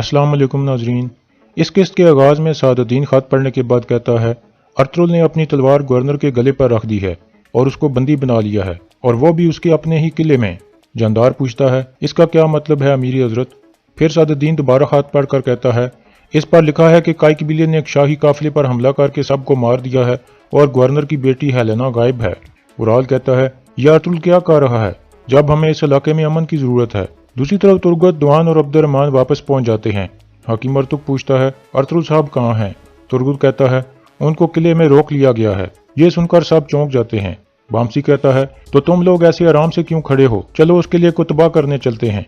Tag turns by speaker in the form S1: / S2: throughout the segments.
S1: अस्सलाम वालेकुम नाजरीन। इस किस्त के आगाज़ में सादुद्दीन खत पढ़ने के बाद कहता है, अर्तुगरुल ने अपनी तलवार गवर्नर के गले पर रख दी है और उसको बंदी बना लिया है, और वो भी उसके अपने ही किले में। जानदार पूछता है, इसका क्या मतलब है अमीरी हजरत? फिर सादुद्दीन दोबारा खत पढ़कर कहता है, इस पर लिखा है कि काई कबीले ने एक शाही काफिले पर हमला करके सबको मार दिया है और गवर्नर की बेटी हेलेना गायब है। उराल कहता है, यह अर्तुगरुल क्या कह रहा है जब हमें इस इलाके में अमन की जरूरत है। दूसरी तरफ तुर्गत, दुआन और अब्दुर्रहमान वापस पहुंच जाते हैं। हकीम अर्तुग पूछता है, अर्तुगरुल साहब कहाँ हैं? तुर्गत कहता है, उनको किले में रोक लिया गया है। ये सुनकर सब चौंक जाते हैं। बामसी कहता है, तो तुम लोग ऐसे आराम से क्यों खड़े हो? चलो उसके लिए को तबाह करने चलते हैं।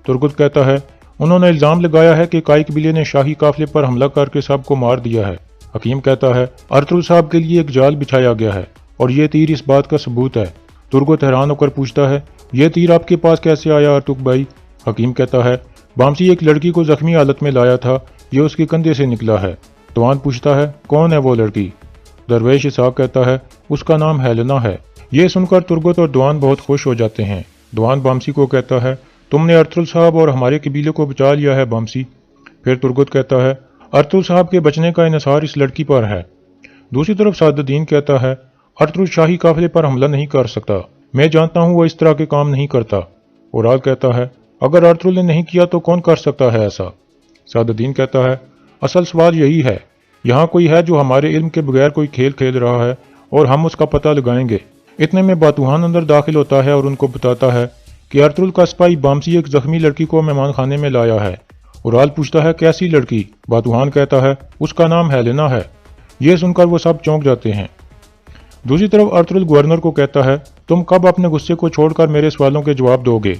S1: तुर्गत कहता है, उन्होंने इल्जाम लगाया है कि काई कबीले ने शाही काफिले पर हमला करके सबको मार दिया है। हकीम कहता है, अर्तुगरुल साहब के लिए एक जाल बिछाया गया है और ये तीर इस बात का सबूत है। तुर्गत हैरान होकर पूछता है, ये तीर आपके पास कैसे आया अर्तुग भाई? हकीम कहता है, बामसी एक लड़की को जख्मी हालत में लाया था, ये उसके कंधे से निकला है। दुआन पूछता है, कौन है वो लड़की? दरवेश इसहाक कहता है, उसका नाम हेलेना है। ये सुनकर तुर्गत और दुआन बहुत खुश हो जाते हैं। दुआन बामसी को कहता है, तुमने अर्तुगरुल साहब और हमारे कबीले को बचा लिया है बामसी। फिर तुर्गत कहता है, अर्तुगरुल साहब के बचने का इन्हिसार इस लड़की पर है। दूसरी तरफ सादुद्दीन कहता है, अर्तुगरुल शाही काफिले पर हमला नहीं कर सकता, मैं जानता हूँ वो इस तरह के काम नहीं करता। उराल कहता है, अगर अर्तुगरुल ने नहीं किया तो कौन कर सकता है ऐसा? सादुद्दीन कहता है, असल सवाल यही है, यहाँ कोई है जो हमारे इल्म के बगैर कोई खेल खेल रहा है और हम उसका पता लगाएंगे। इतने में बातूहान अंदर दाखिल होता है और उनको बताता है कि अर्तुगरुल का सिपाही बामसी एक जख्मी लड़की को मेहमान खाने में लाया है। उराल पूछता है, कैसी लड़की? बातूहान कहता है, उसका नाम हेलेना है। ये सुनकर वो सब चौंक जाते हैं। दूसरी तरफ अर्तुगरुल गवर्नर को कहता है, तुम कब अपने गुस्से को छोड़कर मेरे सवालों के जवाब दोगे?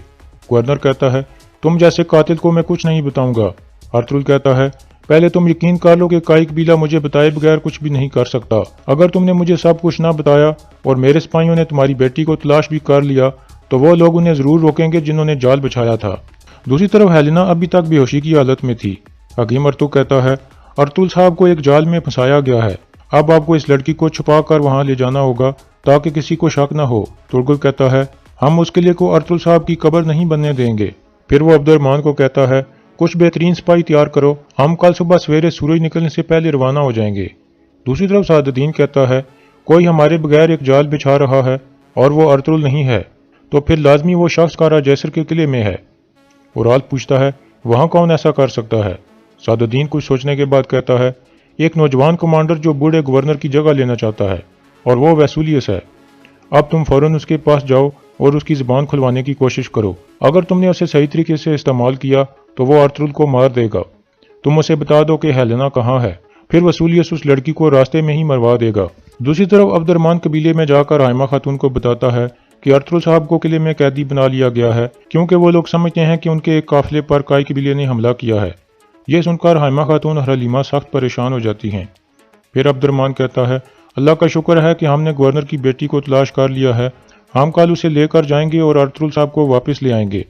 S1: गवर्नर कहता है, तुम जैसे कातिल को मैं कुछ नहीं बताऊंगा। अर्तुगरुल कहता है, पहले तुम यकीन कर लो कि काई कबीला मुझे बताए बगैर कुछ भी नहीं कर सकता। अगर तुमने मुझे सब कुछ ना बताया और मेरे सिपाहियों ने तुम्हारी बेटी को तलाश भी कर लिया तो वो लोग उन्हें जरूर रोकेंगे जिन्होंने जाल बिछाया था। दूसरी तरफ हेलेना अभी तक बेहोशी की हालत में थी। हकीम अर्तुग कहता है, अर्तुगरुल साहब को एक जाल में फंसाया गया है, अब आपको इस लड़की को छुपा कर वहां ले जाना होगा ताकि किसी को शक न हो। तुर्गत कहता है, हम उसके लिए को अर्तुगरुल साहब की कब्र नहीं बनने देंगे। फिर वो अब्दुर्रहमान को कहता है, कुछ बेहतरीन सिपाही तैयार करो, हम कल सुबह सवेरे सूरज निकलने से पहले रवाना हो जाएंगे। दूसरी तरफ सादुद्दीन कहता है, कोई हमारे बगैर एक जाल बिछा रहा है और वो अर्तुगरुल नहीं है, तो फिर लाजमी वो शख्स कारा जैसर के किले में है। उराल पूछता है, वहाँ कौन ऐसा कर सकता है? सादुद्दीन कुछ सोचने के बाद कहता है, एक नौजवान कमांडर जो बूढ़े गवर्नर की जगह लेना चाहता है, और वो वैसूलियस है। अब तुम फौरन उसके पास जाओ और उसकी ज़बान खुलवाने की कोशिश करो। अगर तुमने उसे सही तरीके से इस्तेमाल किया तो वो अर्तुगरुल को मार देगा। तुम उसे बता दो कि हेलेना कहाँ है, फिर वसूलियस उस लड़की को रास्ते में ही मरवा देगा। दूसरी तरफ अब्दुर्रहमान कबीले में जाकर हाइमा खातून को बताता है कि अर्तुगरुल साहब को किले में कैदी बना लिया गया है, क्योंकि वो लोग समझते हैं कि उनके एक काफिले पर काई कबीले ने हमला किया है। ये सुनकर हाइमा खातून और हलीमा सख्त परेशान हो जाती हैं। फिर अब्दुर्रहमान कहता है, अल्लाह का शुक्र है कि हमने गवर्नर की बेटी को तलाश कर लिया है, हम कल उसे लेकर जाएंगे और अर्तुगरुल साहब को वापस ले आएंगे।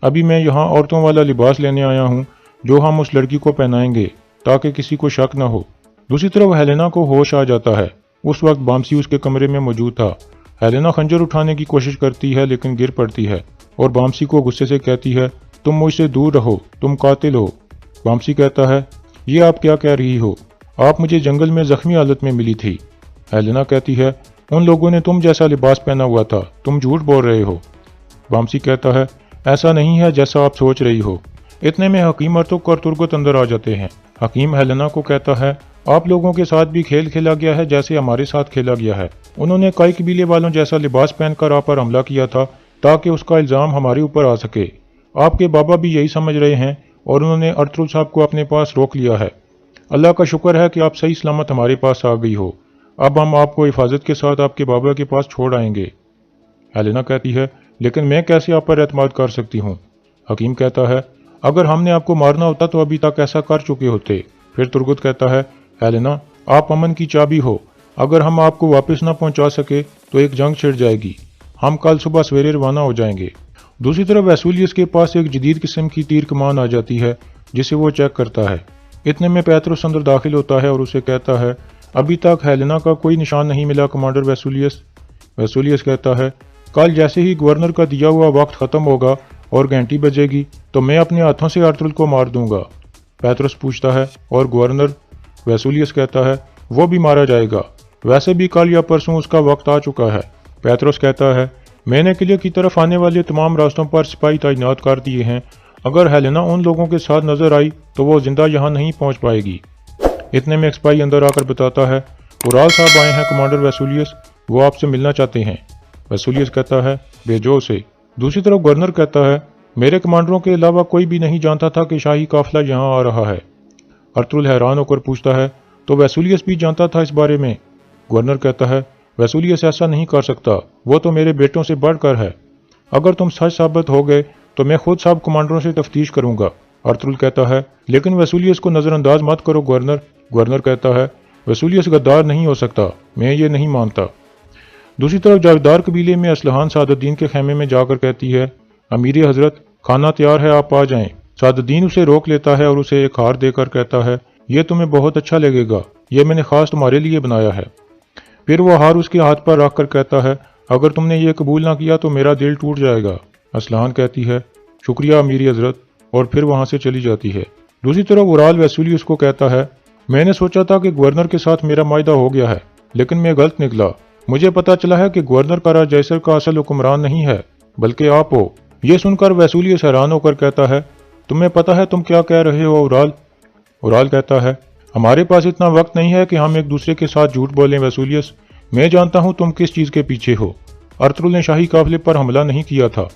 S1: अभी मैं यहाँ औरतों वाला लिबास लेने आया हूँ जो हम उस लड़की को पहनाएंगे ताकि किसी को शक न हो। दूसरी तरफ हेलेना को होश आ जाता है। उस वक्त बामसी उसके कमरे में मौजूद था। हेलेना खंजर उठाने की कोशिश करती है लेकिन गिर पड़ती है और बामसी को गुस्से से कहती है, तुम मुझसे दूर रहो, तुम कातिल हो। बामसी कहता है, ये आप क्या कह रही हो? आप मुझे जंगल में जख्मी हालत में मिली थी। हेलेना कहती है, उन लोगों ने तुम जैसा लिबास पहना हुआ था, तुम झूठ बोल रहे हो। बामसी कहता है, ऐसा नहीं है जैसा आप सोच रही हो। इतने में हकीम अर्तुग और तुर्गत अंदर आ जाते हैं। हकीम हेलेना को कहता है, आप लोगों के साथ भी खेल खेला गया है जैसे हमारे साथ खेला गया है। उन्होंने काई कबीले वालों जैसा लिबास पहनकर आप पर हमला किया था ताकि उसका इल्जाम हमारे ऊपर आ सके। आपके बाबा भी यही समझ रहे हैं और उन्होंने अर्तुगरुल साहब को अपने पास रोक लिया है। अल्लाह का शुक्र है कि आप सही सलामत हमारे पास आ गई हो। अब हम आपको हिफाजत के साथ आपके बाबा के पास छोड़ आएंगे। हेलेना कहती है, लेकिन मैं कैसे आप पर एतमाद कर सकती हूँ? हकीम कहता है, अगर हमने आपको मारना होता तो अभी तक ऐसा कर चुके होते। फिर तुर्गत कहता है, हेलेना आप अमन की चाबी हो, अगर हम आपको वापस ना पहुंचा सके तो एक जंग छिड़ जाएगी। हम कल सुबह सवेरे रवाना हो जाएंगे। दूसरी तरफ वैसूलियस के पास एक जदीद किस्म की तीर कमान आ जाती है जिसे वो चेक करता है। इतने में पैतरुस अंदर दाखिल होता है और उसे कहता है, अभी तक हेलेना का कोई निशान नहीं मिला कमांडर वैसूलियस। वैसूलियस कहता है, कल जैसे ही गवर्नर का दिया हुआ वक्त खत्म होगा और घंटी बजेगी तो मैं अपने हाथों से अर्तुगरुल को मार दूंगा। पेत्रोस पूछता है। और गवर्नर? वेसुलियस कहता है, वो भी मारा जाएगा। वैसे भी कल या परसों उसका वक्त आ चुका है। पेत्रोस कहता है, मैंने किले की तरफ आने वाले तमाम रास्तों पर सिपाही तैनात कर दिए हैं। अगर हेलेना उन लोगों के साथ नजर आई तो वो जिंदा यहाँ नहीं पहुँच पाएगी। इतने में एक सिपाही अंदर आकर बताता है, उराल साहब आए हैं कमांडर वेसुलियस, वो आपसे मिलना चाहते हैं। वेसुलियस कहता है, भेजो उसे। दूसरी तरफ गवर्नर कहता है, मेरे कमांडरों के अलावा कोई भी नहीं जानता था कि शाही काफिला यहाँ आ रहा है। अर्तुल हैरान होकर पूछता है, तो वेसुलियस भी जानता था इस बारे में? गवर्नर कहता है, वेसुलियस ऐसा नहीं कर सकता, वो तो मेरे बेटों से बढ़कर है। अगर तुम सच साबित हो गए तो मैं खुद सब कमांडरों से तफ्तीश करूंगा। अर्तुल कहता है, लेकिन वेसुलियस को नजरअंदाज मत करो गवर्नर। गवर्नर कहता है, वेसुलियस गद्दार नहीं हो सकता, मैं ये नहीं मानता। दूसरी तरफ जावेदार कबीले में असलहान सादुद्दीन के खेमे में जाकर कहती है, अमीर हजरत, खाना तैयार है, आप आ जाएं। सादुद्दीन उसे रोक लेता है और उसे एक हार देकर कहता है, यह तुम्हें बहुत अच्छा लगेगा, यह मैंने खास तुम्हारे लिए बनाया है। फिर वो हार उसके हाथ पर रख कर कहता है, अगर तुमने ये कबूल ना किया तो मेरा दिल टूट जाएगा। असलहान कहती है, शुक्रिया अमीर हजरत, और फिर वहां से चली जाती है। दूसरी तरफ उराल वेसुलियस को कहता है, मैंने सोचा था कि गवर्नर के साथ मेरा मायदा हो गया है, लेकिन मैं गलत निकला। मुझे पता चला है कि गवर्नर कारा जैसर का असल हुक्मरान नहीं है, बल्कि आप हो। यह सुनकर वेसुलियस हैरान होकर कहता है, तुम्हें पता है तुम क्या कह रहे हो उराल? उराल कहता है, हमारे पास इतना वक्त नहीं है कि हम एक दूसरे के साथ झूठ बोलें वेसुलियस। मैं जानता हूं तुम किस चीज के पीछे हो। अर्तुल ने शाही काफिले पर हमला नहीं किया था।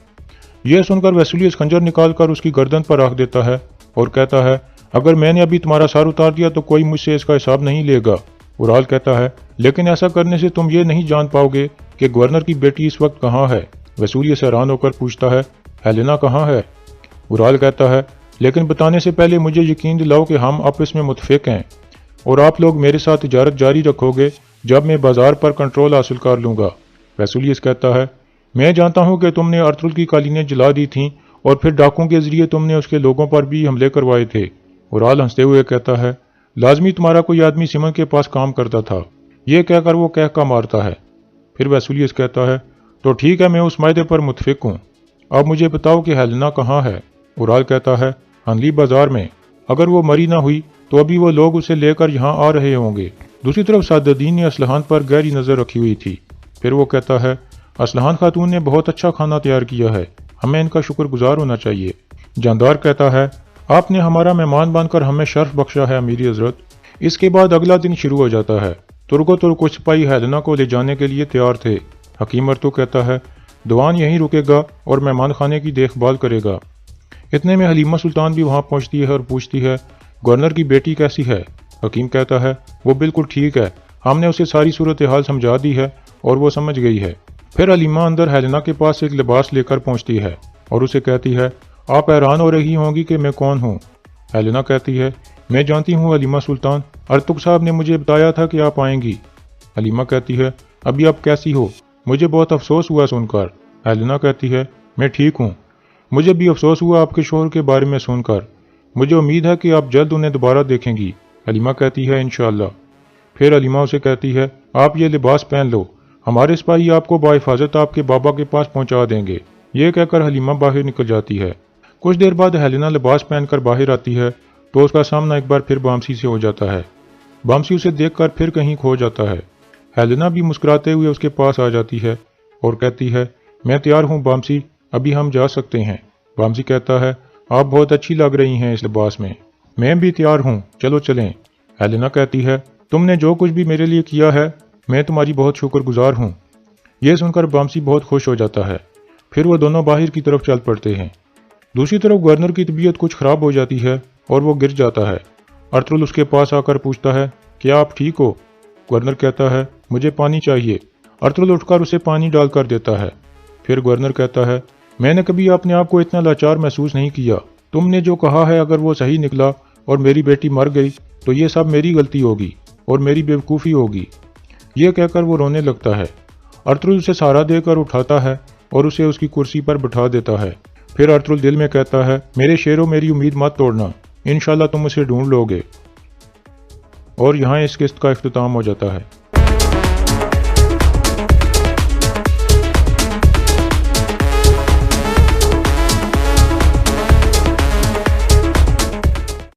S1: यह सुनकर वेसुलियस खंजर निकालकर उसकी गर्दन पर रख देता है और कहता है, अगर मैंने अभी तुम्हारा सर उतार दिया तो कोई मुझसे इसका हिसाब नहीं लेगा। उराल कहता है, लेकिन ऐसा करने से तुम ये नहीं जान पाओगे कि गवर्नर की बेटी इस वक्त कहाँ है। वेसुलियस हैरान होकर पूछता है, हेलेना कहाँ है? उराल कहता है, लेकिन बताने से पहले मुझे यकीन दिलाओ कि हम आपस में मुतफिक हैं और आप लोग मेरे साथ तिजारत जारी रखोगे जब मैं बाजार पर कंट्रोल हासिल कर लूंगा। वेसुलियस कहता है, मैं जानता हूं कि तुमने अर्तुल की कालीनें जला दी थीं और फिर डाकुओं के जरिए तुमने उसके लोगों पर भी हमले करवाए थे। उराल हंसते हुए कहता है, लाजमी तुम्हारा कोई आदमी सिमन के पास काम करता था। यह कहकर वो कह का मारता है। फिर वेसुलियस कहता है, तो ठीक है, मैं उस मायदे पर मुतफिक हूँ। अब मुझे बताओ कि हेलेना कहाँ है? उराल कहता है, हंगली बाजार में। अगर वो मरी ना हुई तो अभी वो लोग उसे लेकर यहाँ आ रहे होंगे। दूसरी तरफ सादुद्दीन ने असलहान पर गहरी नजर रखी हुई थी। फिर वो कहता है, असलहान खातून ने बहुत अच्छा खाना तैयार किया है, हमें इनका शुक्रगुजार होना चाहिए। जानदार कहता है, आपने हमारा मेहमान बनकर हमें शर्फ बख्शा है अमीरी हजरत। इसके बाद अगला दिन शुरू हो जाता है। तुर्को तुर्क कुछ सिपाही हेलेना को ले जाने के लिए तैयार थे। हकीम अर्तु कहता है, दीवान यहीं रुकेगा और मेहमान खाने की देखभाल करेगा। इतने में हलीमा सुल्तान भी वहां पहुंचती है और पूछती है, गवर्नर की बेटी कैसी है? हकीम कहता है, वो बिल्कुल ठीक है, हमने उसे सारी सूरत हाल समझा दी है और वो समझ गई है। फिर हलीमा अंदर हेलेना के पास एक लिबास लेकर पहुंचती है और उसे कहती है, आप हैरान हो रही होंगी कि मैं कौन हूँ। हेलेना कहती है, मैं जानती हूँ हलीमा सुल्तान, अर्तुग साहब ने मुझे बताया था कि आप आएंगी। हलीमा कहती है, अभी आप कैसी हो? मुझे बहुत अफसोस हुआ सुनकर। हेलेना कहती है, मैं ठीक हूँ। मुझे भी अफसोस हुआ आपके शोहर के बारे में सुनकर। मुझे उम्मीद है कि आप जल्द उन्हें दोबारा देखेंगी। हलीमा कहती है, इंशाअल्लाह। फिर हलीमा उसे कहती है, आप ये लिबास पहन लो, हमारे सिपाही आपको बाहिफाजत आपके बाबा के पास पहुंचा देंगे। ये कहकर हलीमा बाहर निकल जाती है। कुछ देर बाद हेलेना लिबास पहनकर बाहर आती है तो उसका सामना एक बार फिर बामसी से हो जाता है। बामसी उसे देखकर फिर कहीं खो जाता है। हेलेना भी मुस्कुराते हुए उसके पास आ जाती है और कहती है, मैं तैयार हूँ बामसी, अभी हम जा सकते हैं। बामसी कहता है, आप बहुत अच्छी लग रही हैं इस लिबास में। मैं भी तैयार हूँ, चलो चलें। हेलेना कहती है, तुमने जो कुछ भी मेरे लिए किया है मैं तुम्हारी बहुत शुक्रगुजार हूँ। यह सुनकर बामसी बहुत खुश हो जाता है। फिर वो दोनों बाहर की तरफ चल पड़ते हैं। दूसरी तरफ गवर्नर की तबीयत कुछ खराब हो जाती है और वो गिर जाता है। अर्तुल उसके पास आकर पूछता है, क्या आप ठीक हो? गवर्नर कहता है, मुझे पानी चाहिए। अर्तुल उठकर उसे पानी डालकर देता है। फिर गवर्नर कहता है, मैंने कभी अपने आप को इतना लाचार महसूस नहीं किया। तुमने जो कहा है अगर वो सही निकला और मेरी बेटी मर गई तो ये सब मेरी गलती होगी और मेरी बेवकूफ़ी होगी। यह कहकर वो रोने लगता है। अर्तुल उसे सहारा देकर उठाता है और उसे उसकी कुर्सी पर बिठा देता है। फिर अर्तुल दिल में कहता है, मेरे शेरों मेरी उम्मीद मत तोड़ना, इंशाल्लाह तुम उसे ढूंढ लोगे। और यहाँ इस किस्त का इख्तिताम हो जाता है।